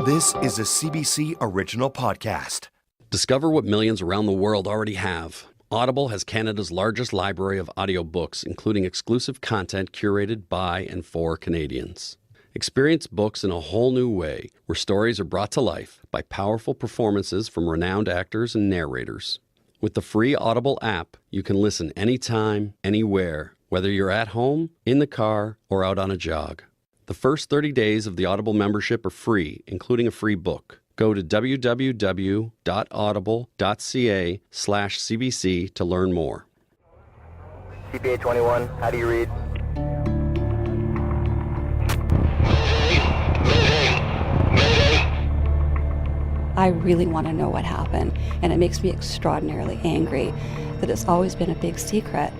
This is a CBC original podcast. Discover what millions around the world already have. Audible has Canada's largest library of audiobooks, including exclusive content curated by and for Canadians. Experience books in a whole new way, where stories are brought to life by powerful performances from renowned actors and narrators. With the free Audible app, you can listen anytime, anywhere, whether you're at home, in the car, or out on a jog. The first 30 days of the Audible membership are free, including a free book. Go to www.audible.ca/CBC to learn more. CPA 21, how do you read? I really want to know what happened, and it makes me extraordinarily angry that it's always been a big secret.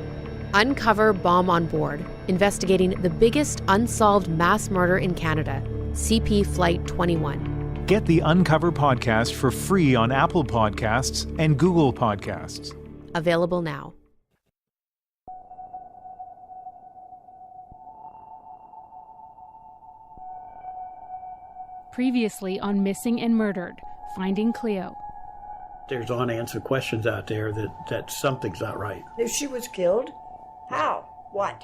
Uncover Bomb on Board, investigating the biggest unsolved mass murder in Canada, CP Flight 21. Get the Uncover podcast for free on Apple Podcasts and Google Podcasts. Available now. Previously on Missing and Murdered, Finding Cleo. There's unanswered questions out there that something's not right. If she was killed, how? What?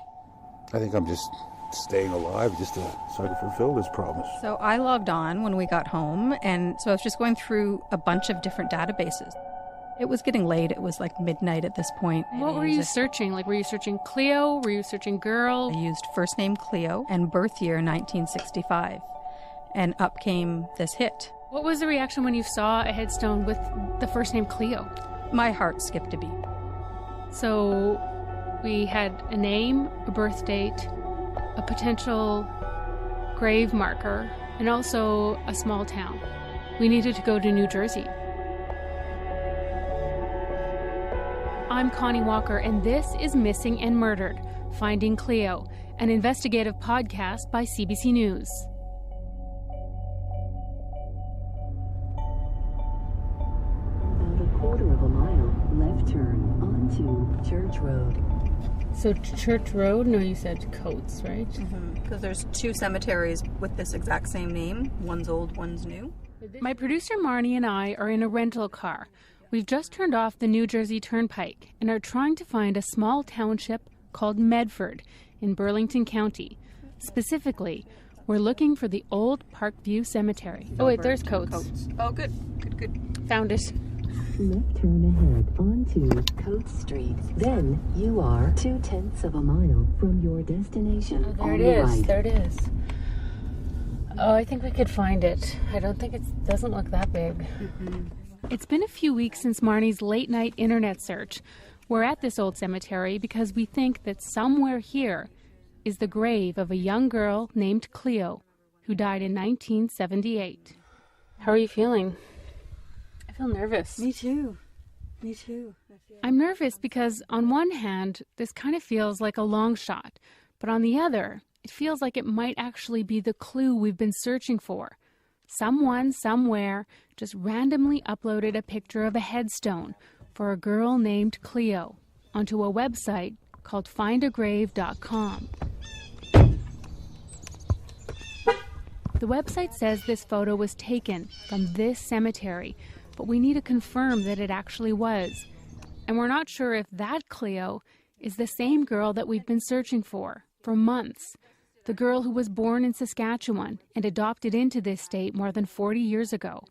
I think I'm just staying alive just so I can fulfill this promise. So I logged on when we got home, and so I was just going through a bunch of different databases. It was getting late. It was like midnight at this point. What were you searching? Like, were you searching Cleo? Were you searching girl? I used first name Cleo and birth year 1965, and up came this hit. What was the reaction when you saw a headstone with the first name Cleo? My heart skipped a beat. So we had a name, a birth date, a potential grave marker, and also a small town. We needed to go to New Jersey. I'm Connie Walker, and this is Missing and Murdered, Finding Cleo, an investigative podcast by CBC News. About a quarter of a mile, left turn onto Church Road. So Church Road? No, you said Coates, right? Because there's two cemeteries with this exact same name. One's old, one's new. My producer Marnie and I are in a rental car. We've just turned off the New Jersey Turnpike and are trying to find a small township called Medford in Burlington County. Specifically, we're looking for the old Parkview Cemetery. Oh wait, there's Coates. Oh, good. Found it. Left turn ahead onto Coates Street. Then you are 0.2 of a mile from your destination. Oh, there it is. Right. There it is. Oh, I think we could find it. I don't think it doesn't look that big. It's been a few weeks since Marnie's late-night internet search. We're at this old cemetery because we think that somewhere here is the grave of a young girl named Cleo, who died in 1978. How are you feeling? I feel nervous. Me too. I'm nervous because on one hand, this kind of feels like a long shot, but on the other, it feels like it might actually be the clue we've been searching for. Someone, somewhere, just randomly uploaded a picture of a headstone for a girl named Cleo onto a website called findagrave.com. The website says this photo was taken from this cemetery, but we need to confirm that it actually was. And we're not sure if that Cleo is the same girl that we've been searching for months. The girl who was born in Saskatchewan and adopted into this state more than 40 years ago.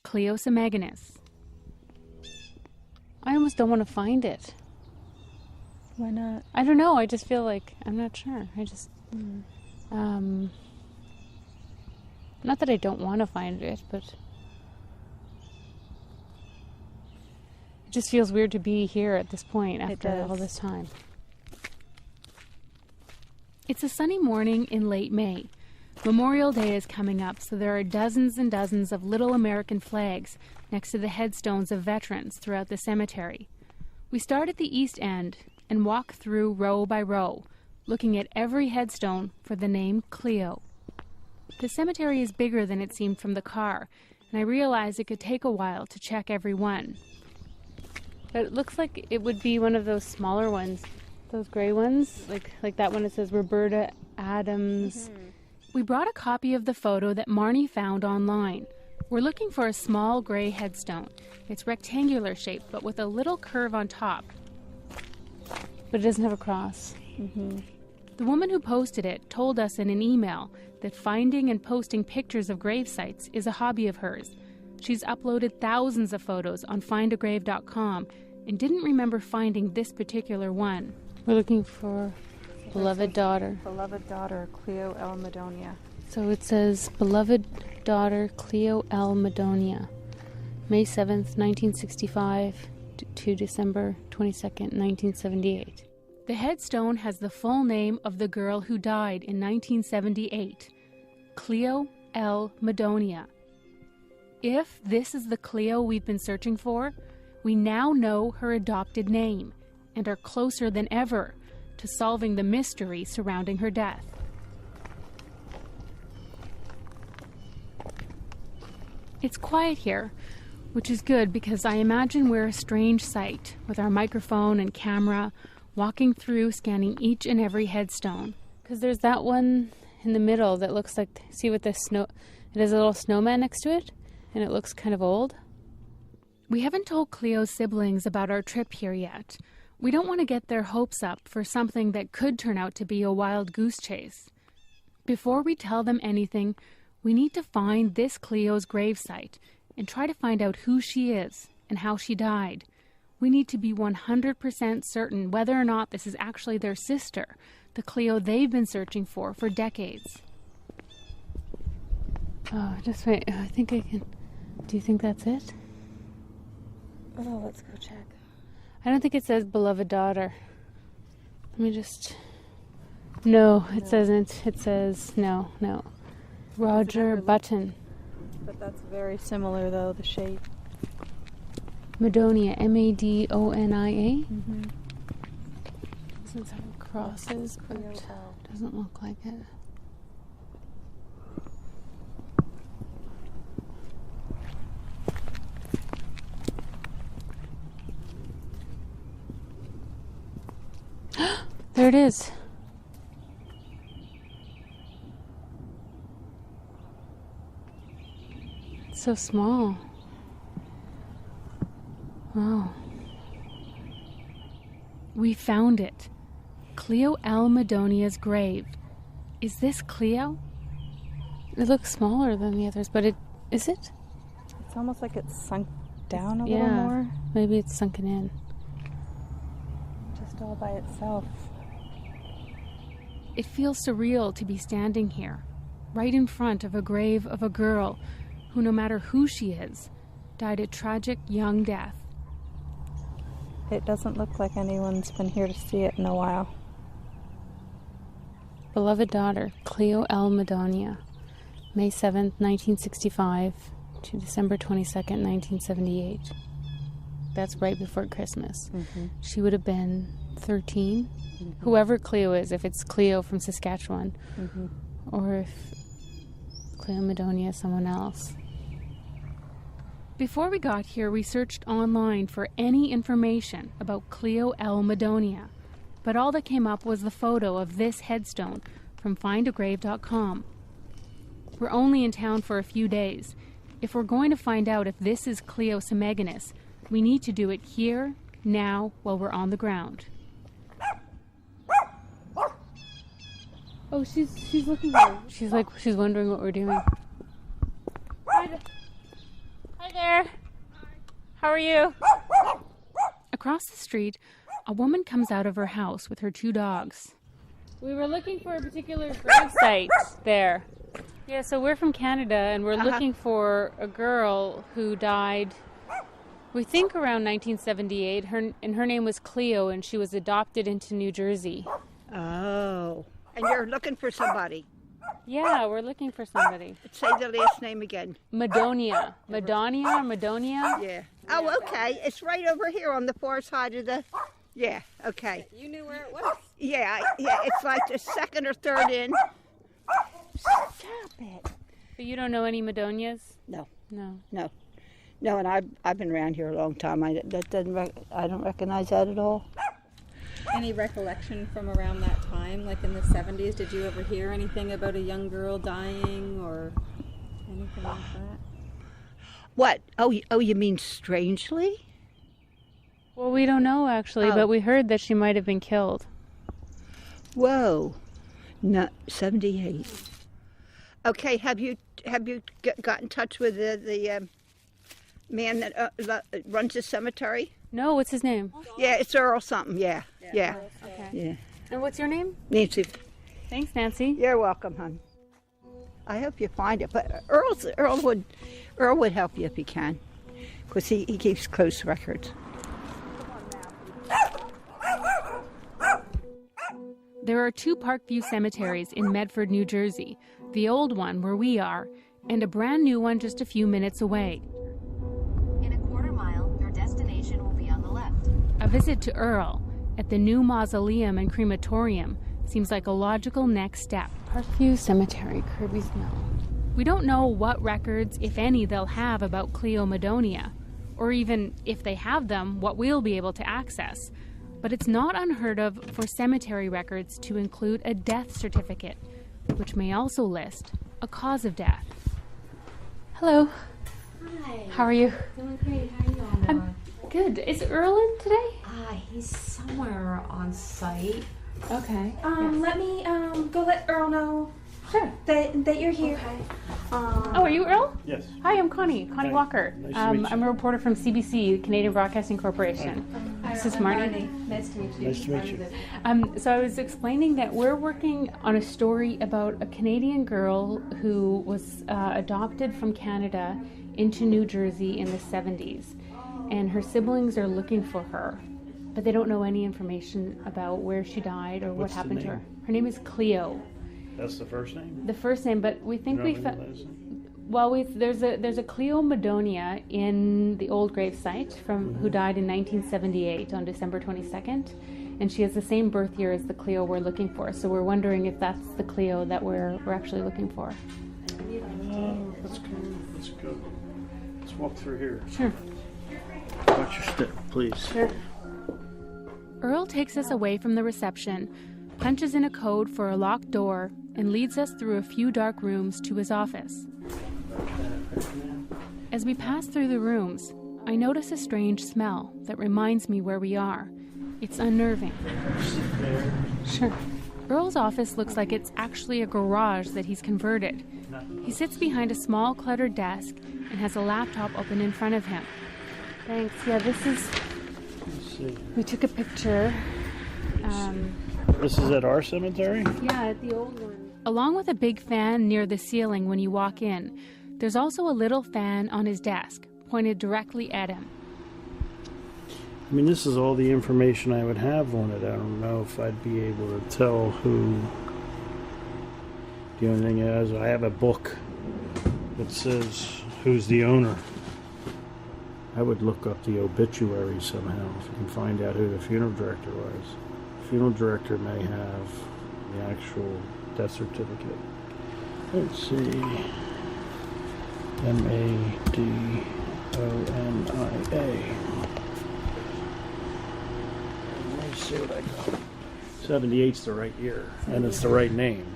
Cleo Semeganis. I almost don't want to find it. Why not? I don't know. I just feel like, I'm not sure. Not that I don't want to find it, but it just feels weird to be here at this point after all this time. It's a sunny morning in late May. Memorial Day is coming up, so there are dozens and dozens of little American flags next to the headstones of veterans throughout the cemetery. We start at the east end and walk through row by row, looking at every headstone for the name Cleo. The cemetery is bigger than it seemed from the car, and I realized it could take a while to check every one. But it looks like it would be one of those smaller ones. Those gray ones, like that one, it says Roberta Adams We brought a copy of the photo that Marnie found online. We're looking for a small gray headstone. It's rectangular shaped, but with a little curve on top. But it doesn't have a cross. Mm-hmm. The woman who posted it told us in an email that finding and posting pictures of grave sites is a hobby of hers. She's uploaded thousands of photos on findagrave.com and didn't remember finding this particular one. We're looking for beloved daughter. Beloved daughter, Cleo L. Madonia. So it says beloved daughter Cleo L. Madonia, May 7th, 1965 to December 22nd, 1978. The headstone has the full name of the girl who died in 1978, Cleo L. Madonia. If this is the Cleo we've been searching for, we now know her adopted name and are closer than ever to solving the mystery surrounding her death. It's quiet here, which is good because I imagine we're a strange sight with our microphone and camera walking through scanning each and every headstone. Because there's that one in the middle that looks like, see with the snow, it has a little snowman next to it and it looks kind of old. We haven't told Cleo's siblings about our trip here yet. We don't want to get their hopes up for something that could turn out to be a wild goose chase. Before we tell them anything, we need to find this Cleo's gravesite and try to find out who she is and how she died. We need to be 100% certain whether or not this is actually their sister, the Cleo they've been searching for decades. Oh, just wait. I think I can. Do you think that's it? Oh, let's go check. I don't think it says beloved daughter. Let me just... No, it doesn't. It says no. Roger Button. But that's very similar, though, the shape. Madonia, Madonia. Mm-hmm. Doesn't have crosses, but doesn't look like it. There it is. It's so small. Wow. We found it. Cleo L. Madonia's grave. Is this Cleo? It looks smaller than the others, but is it? It's almost like it's sunk down a little more. Maybe it's sunken in. Just all by itself. It feels surreal to be standing here, right in front of a grave of a girl who, no matter who she is, died a tragic young death. It doesn't look like anyone's been here to see it in a while. Beloved daughter, Cleo L. Madonia, May 7th, 1965 to December 22nd, 1978. That's right before Christmas. Mm-hmm. She would have been 13. Mm-hmm. Whoever Cleo is, if it's Cleo from Saskatchewan, mm-hmm. or if Cleo Madonia is someone else. Before we got here, we searched online for any information about Cleo L. Madonia, but all that came up was the photo of this headstone from findagrave.com. We're only in town for a few days. If we're going to find out if this is Cleo Semeganis, we need to do it here, now, while we're on the ground. Oh, she's looking at her. She's wondering what we're doing. Hi there. How are you? Across the street, a woman comes out of her house with her 2 dogs. We were looking for a particular grave site there. Yeah, so we're from Canada, and we're looking for a girl who died, we think around 1978. Her name was Cleo, and she was adopted into New Jersey. Oh. And you're looking for somebody? Yeah, we're looking for somebody. Say the last name again. Madonia. Madonia? Yeah. Oh, okay. It's right over here on the far side of the... Yeah, okay. You knew where it was? Yeah, it's like the second or third in. Stop it. But you don't know any Madonias? No. No. No. No, and I've been around here a long time. I don't recognize that at all. Any recollection from around that time? time, like in the 70s? Did you ever hear anything about a young girl dying or anything like that? What? Oh, you mean strangely? Well, we don't know actually, but we heard that she might have been killed. Whoa. No, 78. Okay, have you got in touch with the man that runs the cemetery? No, what's his name? Yeah, it's Earl something, yeah. Okay. Yeah. And what's your name? Nancy. Thanks, Nancy. You're welcome, hon. I hope you find it, but Earl would help you if he can, because he keeps close records. There are 2 Parkview cemeteries in Medford, New Jersey, the old one where we are, and a brand new one just a few minutes away. In a quarter mile, your destination will be on the left. A visit to Earl at the new mausoleum and crematorium seems like a logical next step. Parkview Cemetery, Kirby's Mill. We don't know what records, if any, they'll have about Cleo Madonia, or even, if they have them, what we'll be able to access. But it's not unheard of for cemetery records to include a death certificate, which may also list a cause of death. Hello. Hi. How are you? Doing great. How are you all? I'm good. Is Earl in today? He's somewhere on site. Okay. Let me go let Earl know. Sure. That you're here. Okay. Are you Earl? Yes. Hi, I'm Connie Walker. Nice to meet you. I'm a reporter from CBC, Canadian Broadcasting Corporation. This is Marty. Nice to meet you. Nice to meet you. So I was explaining that we're working on a story about a Canadian girl who was adopted from Canada into New Jersey in the 70s. And her siblings are looking for her, but they don't know any information about where she died or what happened to her. Her name is Cleo. That's the first name? The first name, but we think we found... Well, there's a Cleo Madonia in the old grave site who died in 1978 on December 22nd, and she has the same birth year as the Cleo we're looking for. So we're wondering if that's the Cleo that we're actually looking for. Let's go. Let's walk through here. Sure. Watch your step, please. Sure. Earl takes us away from the reception, punches in a code for a locked door, and leads us through a few dark rooms to his office. As we pass through the rooms, I notice a strange smell that reminds me where we are. It's unnerving. Sure. Earl's office looks like it's actually a garage that he's converted. He sits behind a small cluttered desk and has a laptop open in front of him. Thanks. Yeah, this is... Let's see. We took a picture. This is at our cemetery? Yeah, at the old one. Along with a big fan near the ceiling when you walk in, there's also a little fan on his desk, pointed directly at him. I mean, this is all the information I would have on it. I don't know if I'd be able to tell who. The only thing is, I have a book that says who's the owner. I would look up the obituary somehow if you can find out who the funeral director was. The funeral director may have the actual death certificate. Let's see. Madonia. See what I got. 78's the right year, and it's the right name.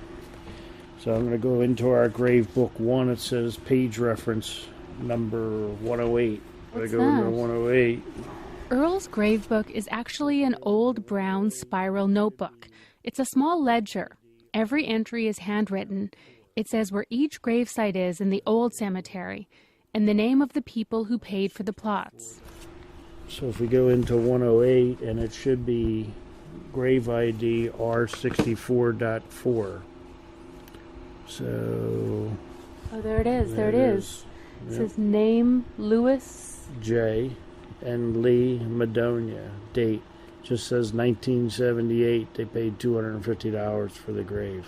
So I'm going to go into our grave book 1. It says page reference number 108. What's I go into 108. Earl's grave book is actually an old brown spiral notebook. It's a small ledger. Every entry is handwritten. It says where each gravesite is in the old cemetery and the name of the people who paid for the plots. So if we go into 108, and it should be grave ID R64.4. So... Oh, there it is. There it is. It says name Lewis J. and Lee Madonia. Date just says 1978. They paid $250 for the grave.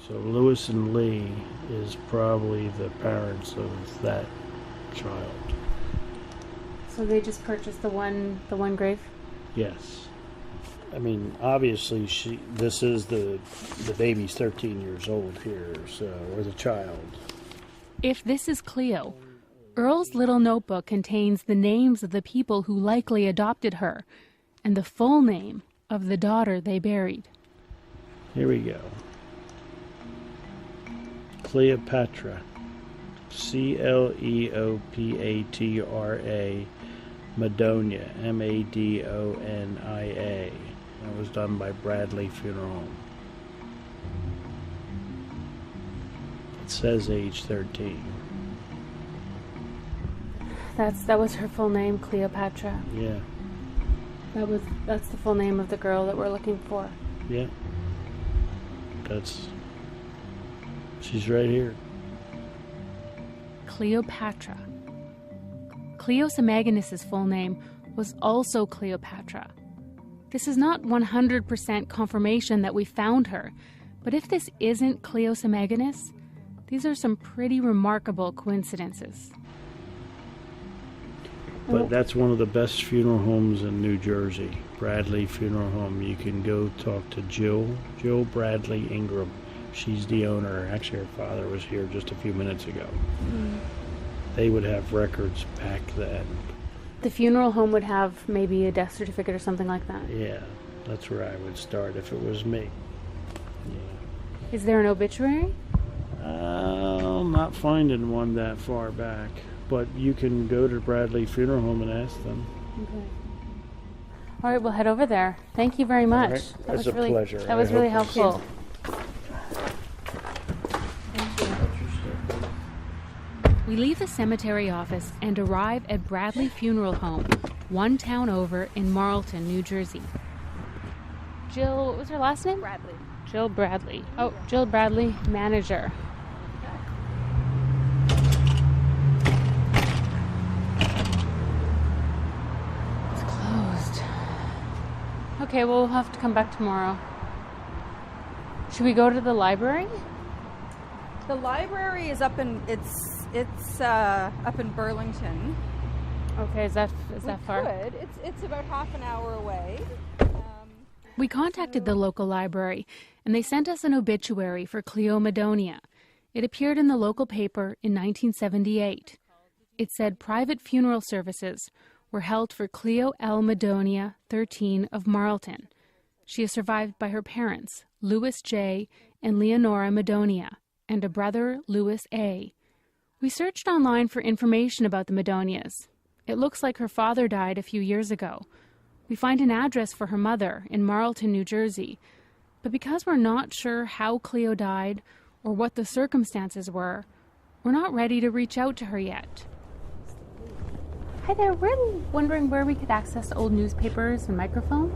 So Lewis and Lee is probably the parents of that child. So they just purchased the one grave? Yes. I mean, obviously, this is the baby's 13 years old here, so, or the child. If this is Cleo, Earl's little notebook contains the names of the people who likely adopted her and the full name of the daughter they buried. Here we go. Cleopatra. Cleopatra. Madonia. Madonia. That was done by Bradley Funeral Home. It says age 13. That was her full name, Cleopatra. Yeah. That's the full name of the girl that we're looking for. Yeah. She's right here. Cleopatra. Cleo Samaganus' full name was also Cleopatra. This is not 100% confirmation that we found her, but if this isn't Cleo Samaganus, these are some pretty remarkable coincidences. But that's one of the best funeral homes in New Jersey, Bradley Funeral Home. You can go talk to Jill Bradley Ingram. She's the owner. Actually, her father was here just a few minutes ago. They would have records back then. The funeral home would have maybe a death certificate or something like that. Yeah, that's where I would start if it was me. Yeah. Is there an obituary? I'm not finding one that far back. But you can go to Bradley Funeral Home and ask them. Okay. All right, we'll head over there. Thank you very much. Right. That was a really, pleasure. That was really helpful. We leave the cemetery office and arrive at Bradley Funeral Home, one town over in Marlton, New Jersey. Jill, what was her last name? Bradley. Jill Bradley. Oh, Jill Bradley, manager. Okay, well, we'll have to come back tomorrow. Should we go to the library? The library is up in up in Burlington. Okay, is that far? It's about half an hour away. We contacted the local library, and they sent us an obituary for Cleo Madonia. It appeared in the local paper in 1978. It said private funeral services were held for Cleo L. Madonia, 13, of Marlton. She is survived by her parents, Louis J. and Leonora Madonia, and a brother, Louis A. We searched online for information about the Madonias. It looks like her father died a few years ago. We find an address for her mother in Marlton, New Jersey. But because we're not sure how Cleo died or what the circumstances were, we're not ready to reach out to her yet. Hi there, we're wondering where we could access old newspapers and microphone.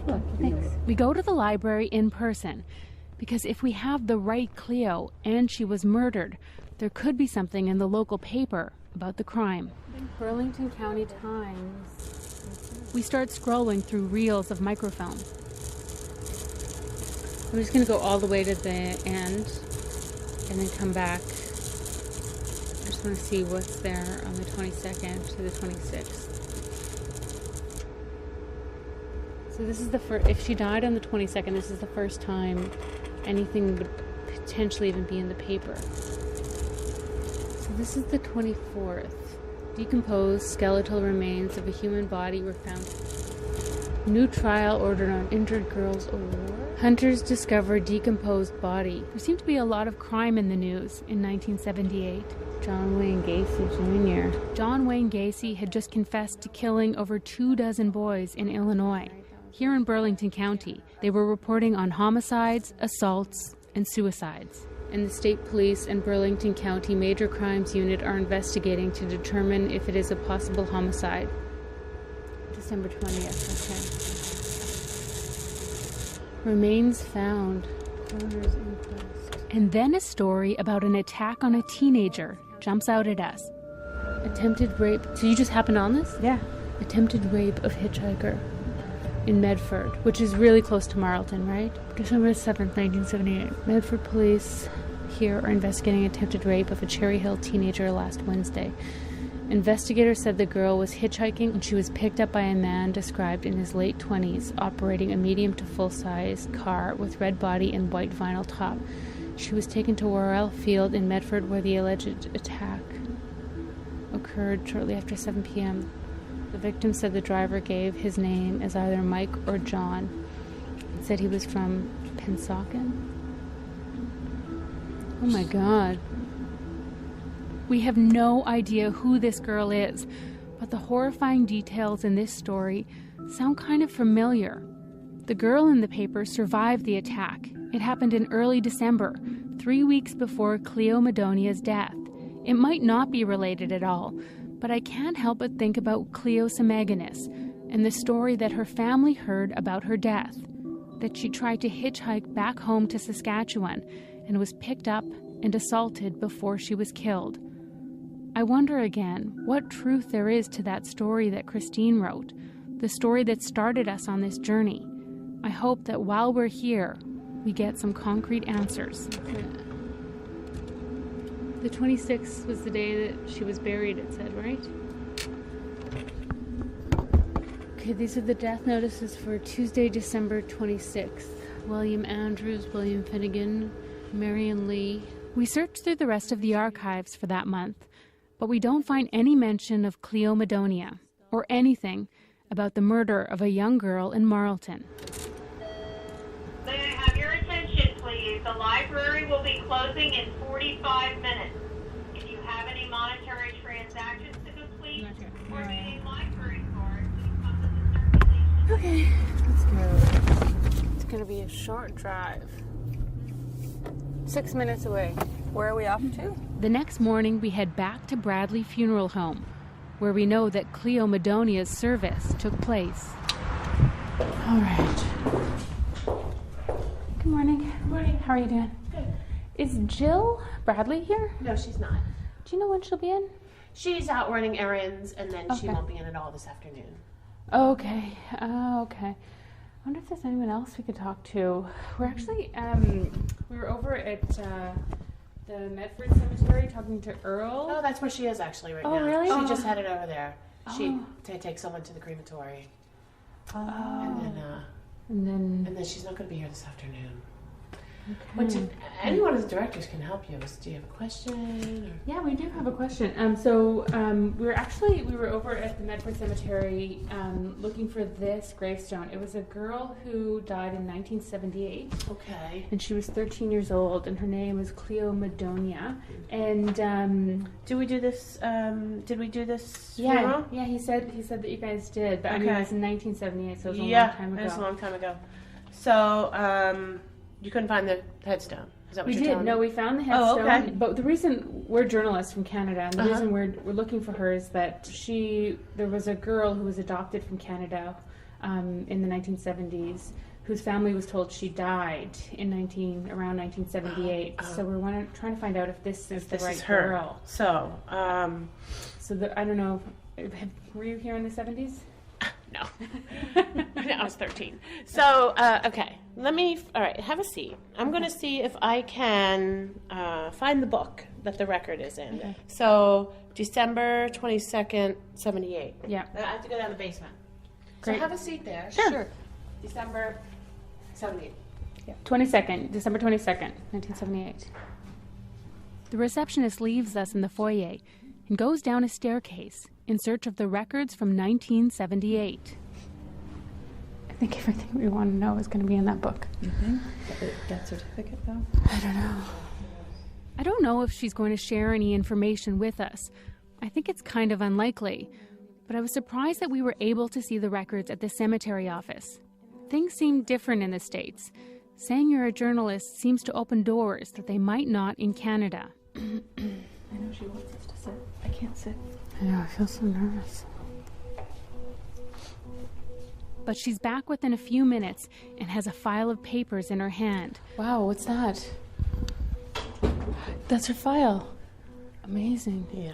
Sure. Thanks. We go to the library in person because if we have the right Cleo and she was murdered, there could be something in the local paper about the crime. Burlington County Times. We start scrolling through reels of microfilm. I'm just going to go all the way to the end and then come back. I just want to see what's there on the 22nd to the 26th. So this is the first, if she died on the 22nd, this is the first time anything would potentially even be in the paper. So this is the 24th. Decomposed skeletal remains of a human body were found. New trial ordered on injured girl's award. Hunters discover decomposed body. There seemed to be a lot of crime in the news in 1978. John Wayne Gacy Jr. John Wayne Gacy had just confessed to killing over 24 boys in Illinois. Here in Burlington County, they were reporting on homicides, assaults, and suicides. And the state police and Burlington County Major Crimes Unit are investigating to determine if it is a possible homicide. December 20th, okay. Remains found. Coroner's inquest. And then a story about an attack on a teenager jumps out at us. Attempted rape. So you just happened on this? Yeah. Attempted rape of hitchhiker in Medford, which is really close to Marlton, right? December 7th, 1978. Medford police here are investigating attempted rape of a Cherry Hill teenager last Wednesday. Investigators said the girl was hitchhiking and she was picked up by a man described in his late 20s, operating a medium to full-size car with red body and white vinyl top. She was taken to Worrell Field in Medford, where the alleged attack occurred shortly after 7 p.m. The victim said the driver gave his name as either Mike or John and said he was from Pensocken? Oh my god. We have no idea who this girl is, but the horrifying details in this story sound kind of familiar. The girl in the paper survived the attack. It happened in early December, 3 weeks before Cleo Madonia's death. It might not be related at all, but I can't help but think about Cleo Semeganis and the story that her family heard about her death, that she tried to hitchhike back home to Saskatchewan and was picked up and assaulted before she was killed. I wonder again what truth there is to that story that Christine wrote, the story that started us on this journey. I hope that while we're here, we get some concrete answers. The 26th was the day that she was buried, it said, right? Okay, these are the death notices for Tuesday, December 26th. William Andrews, William Finnegan, Marion Lee. We searched through the rest of the archives for that month, but we don't find any mention of Cleo Madonia or anything about the murder of a young girl in Marlton. May I have your attention, please? The library will be closing in 45 minutes. If you have any monetary transactions to complete or need a library card, please come to the circulation. Okay, let's go. It's going to be a short drive. 6 minutes away. Where are we off to? The next morning, we head back to Bradley Funeral Home, where we know that Cleo Madonia's service took place. All right. Good morning. Good morning. How are you doing? Good. Is Jill Bradley here? No, she's not. Do you know when she'll be in? She's out running errands, and then she Okay. won't be in at all this afternoon. Okay. Okay. I wonder if there's anyone else we could talk to. We're actually, we were over at the Medford Cemetery talking to Earl. Oh, that's where she is actually right now. Oh, really? She just headed over there. Oh. To take someone to the crematory. Oh. And then she's not going to be here this afternoon. Okay. Which anyone as directors can help you. Do you have a question? Or? Yeah, we do have a question. We were over at the Medford Cemetery looking for this gravestone. It was a girl who died in 1978. Okay. And she was 13 years old, and her name was Cleo Madonia. And did we do this? Yeah, funeral? yeah. He said that you guys did, but I mean, it was in 1978, so it was a long time ago. it was a long time ago. So, you couldn't find the headstone. Is that what We you're did. telling me? No, we found the headstone. Oh, okay. But the reason we're journalists from Canada, and the Uh-huh. reason we're looking for her is that there was a girl who was adopted from Canada in the 1970s, whose family was told she died around 1978. So we're trying to find out if this is the right girl. So, I don't know. Were you here in the 70s? No. I was 13. So, okay. All right, have a seat. I'm going to see if I can find the book that the record is in. Okay. So, December 22nd, 78. Yeah. I have to go down the basement. Great. So, have a seat there. Sure. December 78. Yeah. December 22nd, 1978. The receptionist leaves us in the foyer and goes down a staircase in search of the records from 1978. I think everything we want to know is going to be in that book. You think? Death certificate, though? I don't know. I don't know if she's going to share any information with us. I think it's kind of unlikely, but I was surprised that we were able to see the records at the cemetery office. Things seem different in the States. Saying you're a journalist seems to open doors that they might not in Canada. I know she wants us to sit. I can't sit. I know, I feel so nervous. But she's back within a few minutes and has a file of papers in her hand. Wow, what's that? That's her file. Amazing. Yeah.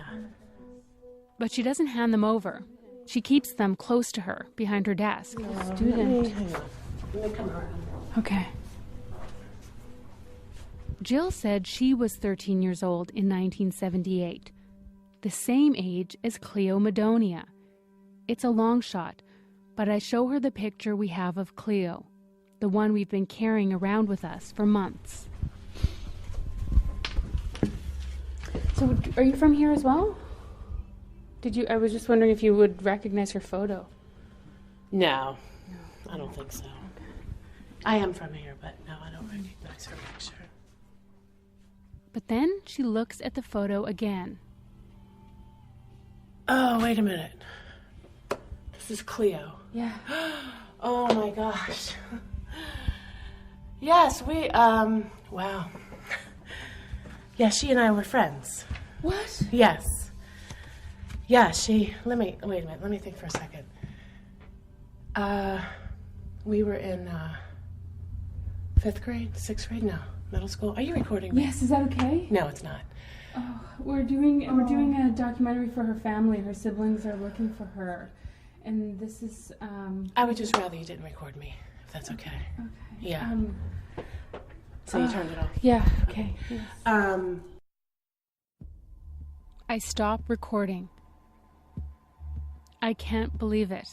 But she doesn't hand them over. She keeps them close to her, behind her desk. Student. Hang on. Let me come around. Okay. Jill said she was 13 years old in 1978, the same age as Cleo Madonia. It's a long shot, but I show her the picture we have of Cleo, the one we've been carrying around with us for months. So, are you from here as well? I was just wondering if you would recognize her photo. No, I don't think so. I am from here, but no, I don't recognize her picture. But then she looks at the photo again. Oh, wait a minute. This is Cleo. Yeah. Oh my gosh. Yes, wow. Yeah, she and I were friends. What? Yes. Yeah, wait a minute, let me think for a second. We were in, 5th grade, 6th grade? No, middle school. Are you recording me? Yes, is that okay? No, it's not. Oh, we're doing a documentary for her family. Her siblings are looking for her. And this is, I would just rather you didn't record me, if that's okay. Okay. Yeah. So you turned it off? Yeah, okay. Yes. I stop recording. I can't believe it.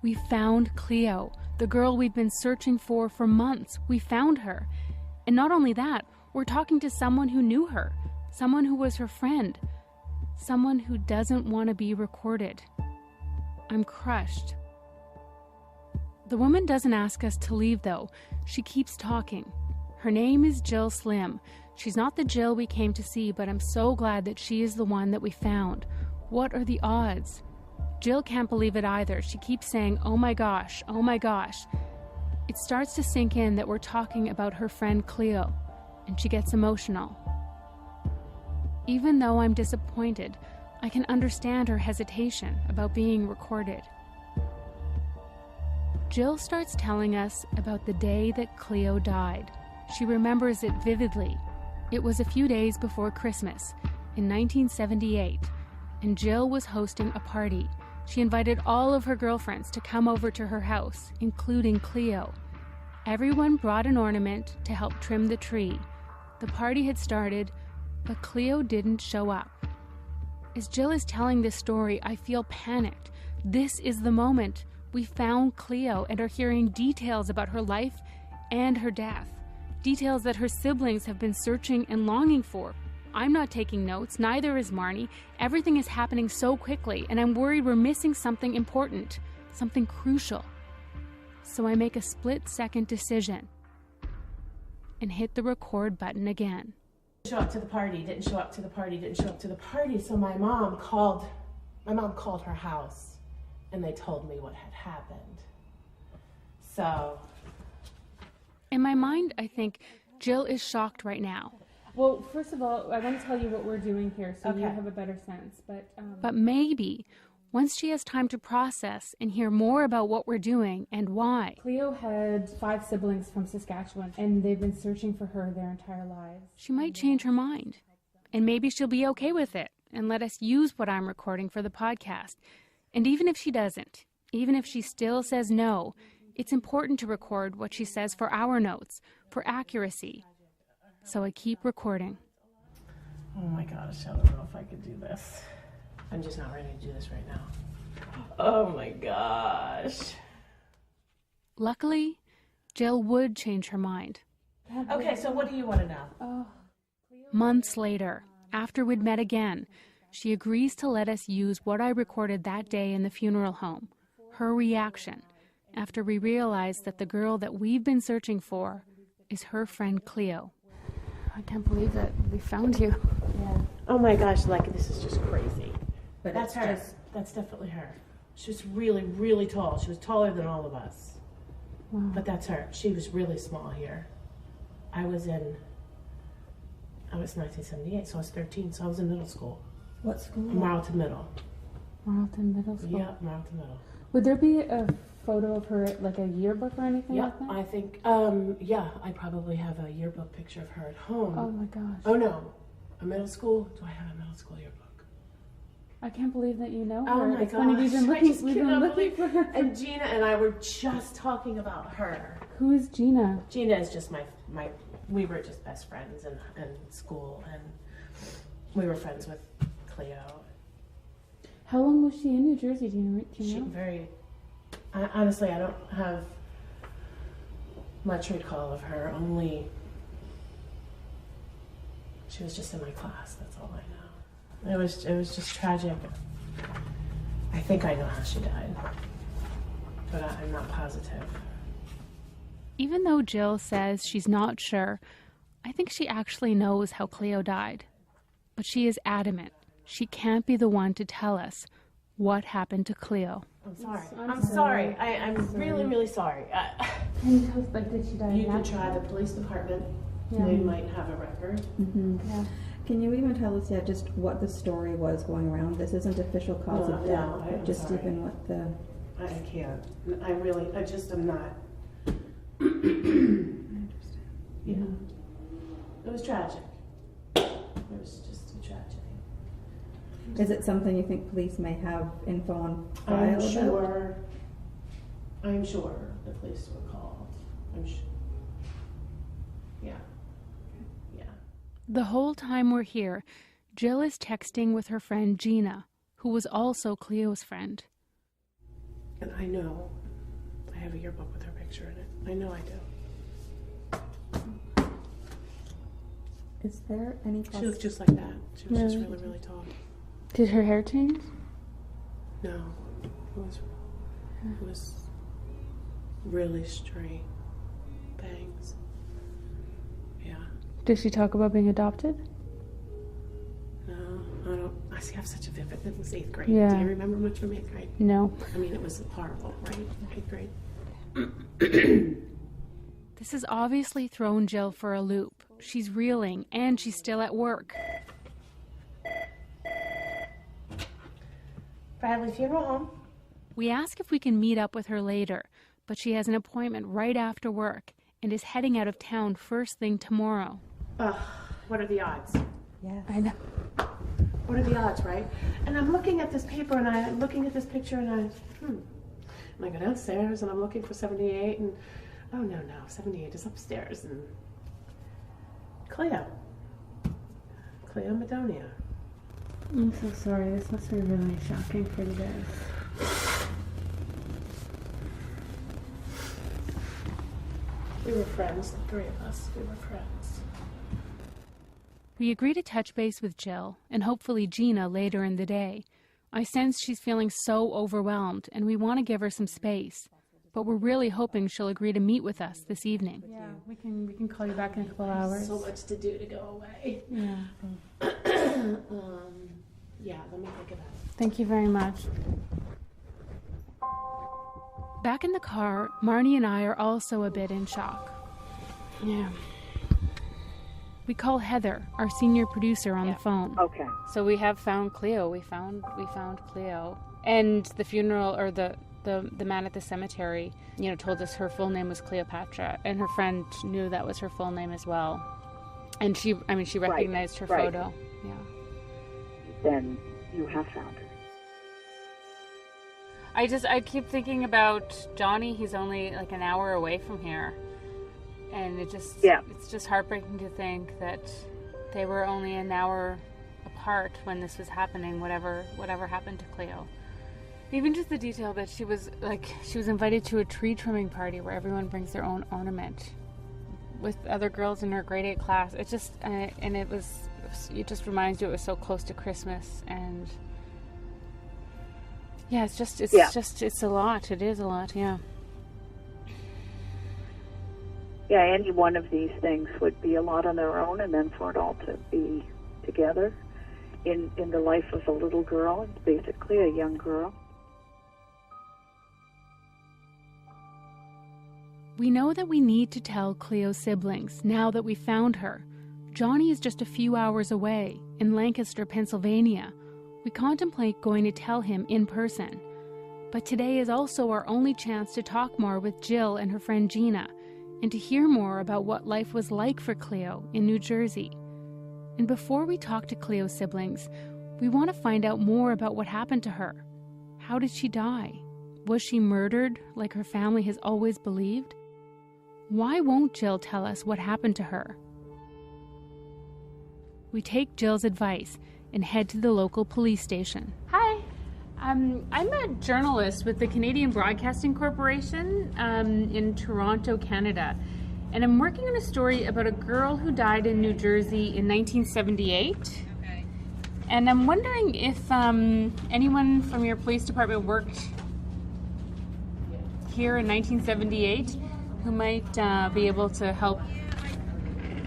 We found Cleo, the girl we'd been searching for months. We found her. And not only that, we're talking to someone who knew her, someone who was her friend, someone who doesn't want to be recorded. I'm crushed. The woman doesn't ask us to leave, though. She keeps talking. Her name is Jill Slim. She's not the Jill we came to see, but I'm so glad that she is the one that we found. What are the odds? Jill can't believe it either. She keeps saying, oh my gosh, oh my gosh. It starts to sink in that we're talking about her friend Cleo, and she gets emotional. Even though I'm disappointed, I can understand her hesitation about being recorded. Jill starts telling us about the day that Cleo died. She remembers it vividly. It was a few days before Christmas, in 1978, and Jill was hosting a party. She invited all of her girlfriends to come over to her house, including Cleo. Everyone brought an ornament to help trim the tree. The party had started, but Cleo didn't show up. As Jill is telling this story, I feel panicked. This is the moment. We found Cleo and are hearing details about her life and her death. Details that her siblings have been searching and longing for. I'm not taking notes, neither is Marnie. Everything is happening so quickly, and I'm worried we're missing something important, something crucial. So I make a split-second decision and hit the record button again. Show up to the party, didn't show up to the party, didn't show up to the party, so my mom called her house, and they told me what had happened. So... In my mind, I think Jill is shocked right now. Well, first of all, I want to tell you what we're doing here so Okay. you have a better sense. But maybe, once she has time to process and hear more about what we're doing and why. Cleo had 5 siblings from Saskatchewan, and they've been searching for her their entire lives. She might change her mind. And maybe she'll be okay with it and let us use what I'm recording for the podcast. And even if she doesn't, even if she still says no, it's important to record what she says for our notes, for accuracy. So I keep recording. Oh my gosh, I don't know if I could do this. I'm just not ready to do this right now. Oh my gosh. Luckily, Jill would change her mind. Okay, so what do you want to know? Months later, after we'd met again, she agrees to let us use what I recorded that day in the funeral home, her reaction, after we realize that the girl that we've been searching for is her friend Cleo. I can't believe that we found you. Yeah. Oh my gosh, like this is just crazy. But that's it's her. just- That's definitely her. She was really, really tall. She was taller than all of us. Wow. But that's her. She was really small here. I was 1978, so I was 13, so I was in middle school. What school? Marlton Middle. Marlton Middle School. Yeah, Marlton Middle. Would there be a photo of her, like a yearbook or anything Yeah, like that? I think, yeah, I probably have a yearbook picture of her at home. Oh my gosh. Oh no, a middle school? Do I have a middle school yearbook? I can't believe that you know her. Oh my it's gosh, funny, we've been I looking, just we've been cannot looking believe- for her. And Gina and I were just talking about her. Who is Gina? Gina is just my we were just best friends in school, and we were friends with Cleo. How long was she in New Jersey? Do you know? Honestly, I don't have much recall of her. Only she was just in my class. That's all I know. It was just tragic. I think I know how she died, but I'm not positive. Even though Jill says she's not sure, I think she actually knows how Cleo died. But she is adamant she can't be the one to tell us what happened to Cleo. I'm sorry. I'm sorry. I'm really, really sorry. Can you tell us, like, did she die? You could try the police department. Yeah. They might have a record. Mm-hmm. Yeah. Can you even tell us yet just what the story was going around? This isn't official cause of death, but just sorry. even what the... I can't. I just am not. I understand. Yeah. It was tragic. It was just a tragedy. Is it something you think police may have info on file about? I'm sure the police were called. I'm sure. Yeah. Yeah. The whole time we're here, Jill is texting with her friend Gina, who was also Cleo's friend. And I know I have a yearbook with her picture in it. I know I do. Is there any She looked just like that. She was just really, really tall. Did her hair change? No. It was really straight bangs. Yeah. Did she talk about being adopted? No, I don't. I see. I have such a vivid. It was 8th grade. Yeah. Do you remember much from 8th grade? No. I mean, it was horrible, right? 8th grade. This has obviously thrown Jill for a loop. She's reeling, and she's still at work. Bradley Funeral Home. We ask if we can meet up with her later, but she has an appointment right after work and is heading out of town first thing tomorrow. What are the odds? Yeah. I know. What are the odds, right? And I'm looking at this paper and I'm looking at this picture and and I go downstairs and I'm looking for 78 and oh no, 78 is upstairs and Cleo Madonia. I'm so sorry. This must be really shocking for you guys. We were friends, the three of us. We were friends. We agree to touch base with Jill and hopefully Gina later in the day. I sense she's feeling so overwhelmed and we want to give her some space. But we're really hoping she'll agree to meet with us this evening. Yeah, we can call you back in a couple hours. So much to do to go away. Yeah. Yeah, let me think about it. Thank you very much. Back in the car, Marnie and I are also a bit in shock. Yeah. We call Heather, our senior producer, on the phone. Okay. So we have found Cleo. We found Cleo. And the funeral, or the man at the cemetery, told us her full name was Cleopatra, and her friend knew that was her full name as well. And she recognized her photo. Yeah. Then you have found her. I keep thinking about Johnny. He's only like an hour away from here. And it's just heartbreaking to think that they were only an hour apart when this was happening, whatever happened to Cleo. Even just the detail that she was invited to a tree trimming party where everyone brings their own ornament with other girls in her grade 8 class. It just it just reminds you it was so close to Christmas, and it's a lot. It is a lot, yeah. Yeah, any one of these things would be a lot on their own, and then for it all to be together in the life of a little girl, it's basically a young girl. We know that we need to tell Cleo's siblings now that we found her. Johnny is just a few hours away, in Lancaster, Pennsylvania. We contemplate going to tell him in person. But today is also our only chance to talk more with Jill and her friend Gina, and to hear more about what life was like for Cleo in New Jersey. And before we talk to Cleo's siblings, we want to find out more about what happened to her. How did she die? Was she murdered like her family has always believed? Why won't Jill tell us what happened to her? We take Jill's advice and head to the local police station. Hi. I'm a journalist with the Canadian Broadcasting Corporation in Toronto, Canada. And I'm working on a story about a girl who died in New Jersey in 1978. Okay. And I'm wondering if anyone from your police department worked here in 1978. who might be able to help?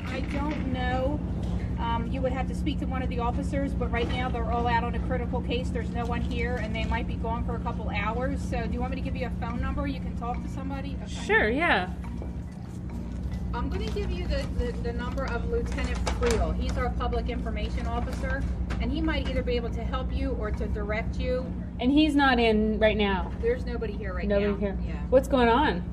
I don't know. You would have to speak to one of the officers, but right now they're all out on a critical case. There's no one here, and they might be gone for a couple hours. So do you want me to give you a phone number? You can talk to somebody? Okay. Sure, yeah. I'm going to give you the number of Lieutenant Cleo. He's our public information officer, and he might either be able to help you or to direct you. And he's not in right now? There's nobody here right now. Nobody here? Yeah. What's going on?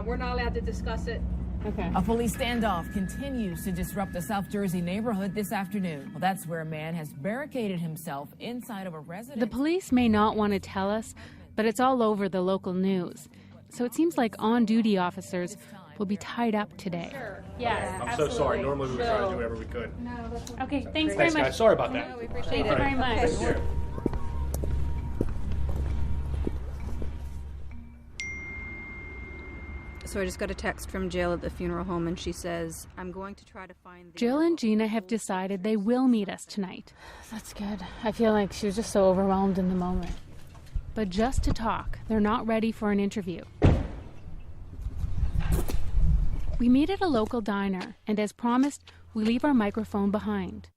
We're not allowed to discuss it. Okay. A police standoff continues to disrupt the South Jersey neighborhood this afternoon. Well, that's where a man has barricaded himself inside of a residence. The police may not want to tell us, but it's all over the local news. So it seems like on-duty officers will be tied up today. Sure. Yes, I'm so sorry. Normally we would try to do whatever we could. No, that's okay. Okay, thanks very much. Guys. Sorry about that. No, we appreciate Thank you very much. Thank you. So I just got a text from Jill at the funeral home, and she says, I'm going to try to find... Jill and Gina have decided they will meet us tonight. That's good. I feel like she was just so overwhelmed in the moment. But just to talk, they're not ready for an interview. We meet at a local diner, and as promised, we leave our microphone behind.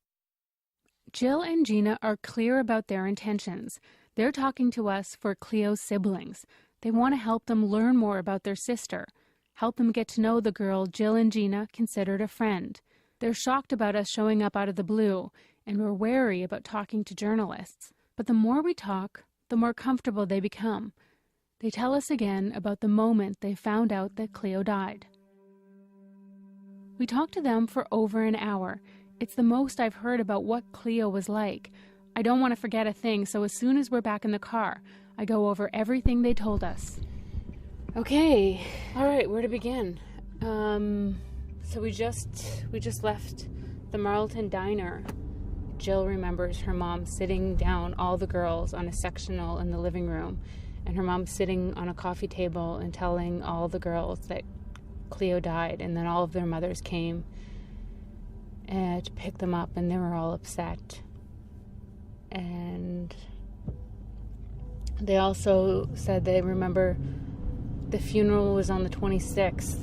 Jill and Gina are clear about their intentions. They're talking to us for Cleo's siblings. They want to help them learn more about their sister, help them get to know the girl Jill and Gina considered a friend. They're shocked about us showing up out of the blue, and we're wary about talking to journalists. But the more we talk, the more comfortable they become. They tell us again about the moment they found out that Cleo died. We talked to them for over an hour. It's the most I've heard about what Cleo was like. I don't want to forget a thing, so as soon as we're back in the car, I go over everything they told us. Okay, all right, where to begin? So we just left the Marlton Diner. Jill remembers her mom sitting down all the girls on a sectional in the living room, and her mom sitting on a coffee table and telling all the girls that Cleo died, and then all of their mothers came to pick them up, and they were all upset. And they also said they remember the funeral was on the 26th,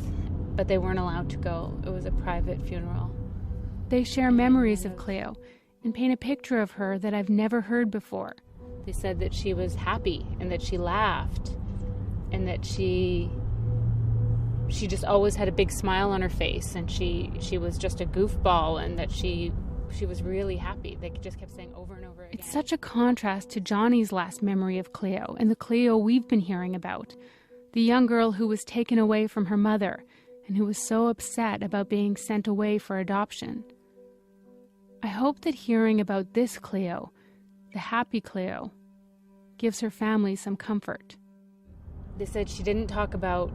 but they weren't allowed to go. It was a private funeral. They share memories of Cleo and paint a picture of her that I've never heard before. They said that she was happy and that she laughed and that she just always had a big smile on her face, and she was just a goofball, and that she was really happy. They just kept saying over and over again. It's such a contrast to Johnny's last memory of Cleo and the Cleo we've been hearing about. The young girl who was taken away from her mother and who was so upset about being sent away for adoption. I hope that hearing about this Cleo, the happy Cleo, gives her family some comfort. They said she didn't talk about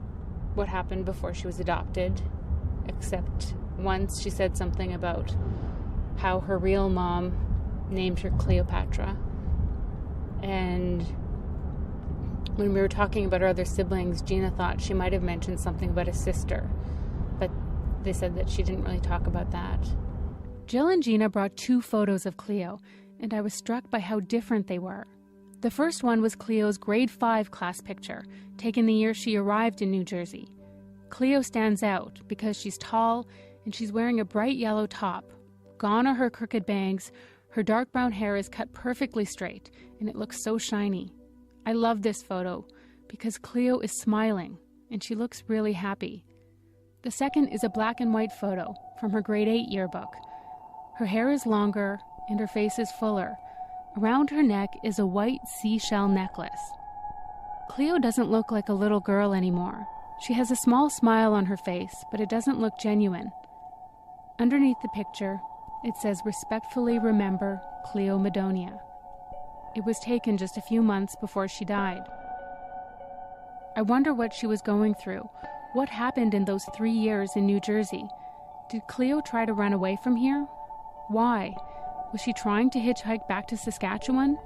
what happened before she was adopted, except once she said something about how her real mom named her Cleopatra. And when we were talking about her other siblings, Gina thought she might have mentioned something about a sister, but they said that she didn't really talk about that. Jill and Gina brought 2 photos of Cleo, and I was struck by how different they were. The first one was Cleo's grade 5 class picture, taken the year she arrived in New Jersey. Cleo stands out because she's tall and she's wearing a bright yellow top. Gone are her crooked bangs, her dark brown hair is cut perfectly straight, and it looks so shiny. I love this photo because Cleo is smiling and she looks really happy. The second is a black and white photo from her grade 8 yearbook. Her hair is longer and her face is fuller. Around her neck is a white seashell necklace. Cleo doesn't look like a little girl anymore. She has a small smile on her face, but it doesn't look genuine. Underneath the picture, it says, "Respectfully remember, Cleo Madonia." It was taken just a few months before she died. I wonder what she was going through. What happened in those 3 years in New Jersey? Did Cleo try to run away from here? Why? Was she trying to hitchhike back to Saskatchewan?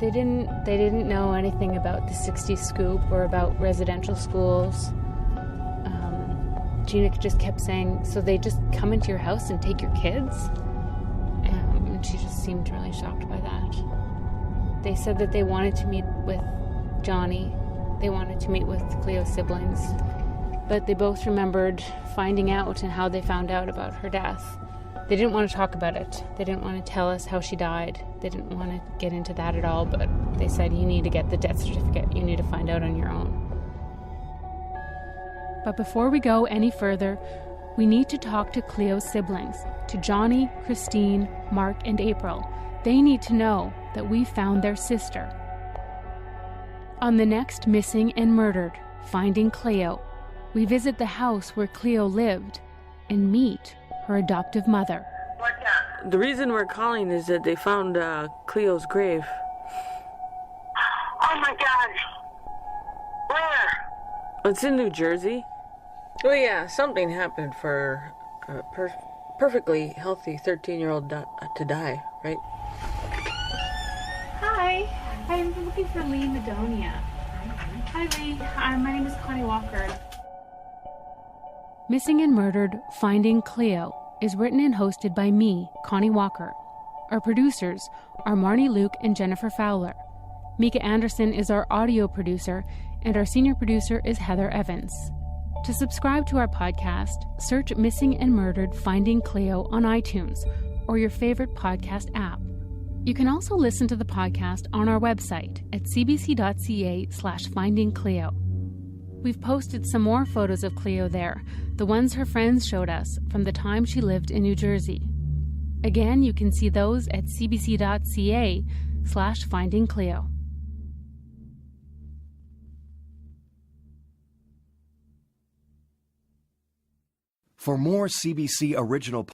They didn't know anything about the 60s scoop or about residential schools. Gina just kept saying, so they just come into your house and take your kids? And she just seemed really shocked by that. They said that they wanted to meet with Johnny. They wanted to meet with Cleo's siblings. but they both remembered finding out and how they found out about her death. They didn't want to talk about it. They didn't want to tell us how she died. They didn't want to get into that at all, but they said, you need to get the death certificate. You need to find out on your own. But before we go any further, we need to talk to Cleo's siblings, to Johnny, Christine, Mark, and April. They need to know that we found their sister. On the next Missing and Murdered, Finding Cleo, we visit the house where Cleo lived and meet her adoptive mother. The reason we're calling is that they found Cleo's grave. Oh my God! Where? It's in New Jersey. Oh yeah, something happened for a perfectly healthy 13-year-old to die, right? Hi, I'm looking for Lee Madonia. Hi Lee, my name is Connie Walker. Missing and Murdered, Finding Cleo is written and hosted by me, Connie Walker. Our producers are Marnie Luke and Jennifer Fowler. Mika Anderson is our audio producer, and our senior producer is Heather Evans. To subscribe to our podcast, search Missing and Murdered, Finding Cleo on iTunes or your favorite podcast app. You can also listen to the podcast on our website at cbc.ca/findingcleo. We've posted some more photos of Cleo there, the ones her friends showed us from the time she lived in New Jersey. Again, you can see those at cbc.ca/findingcleo. For more CBC original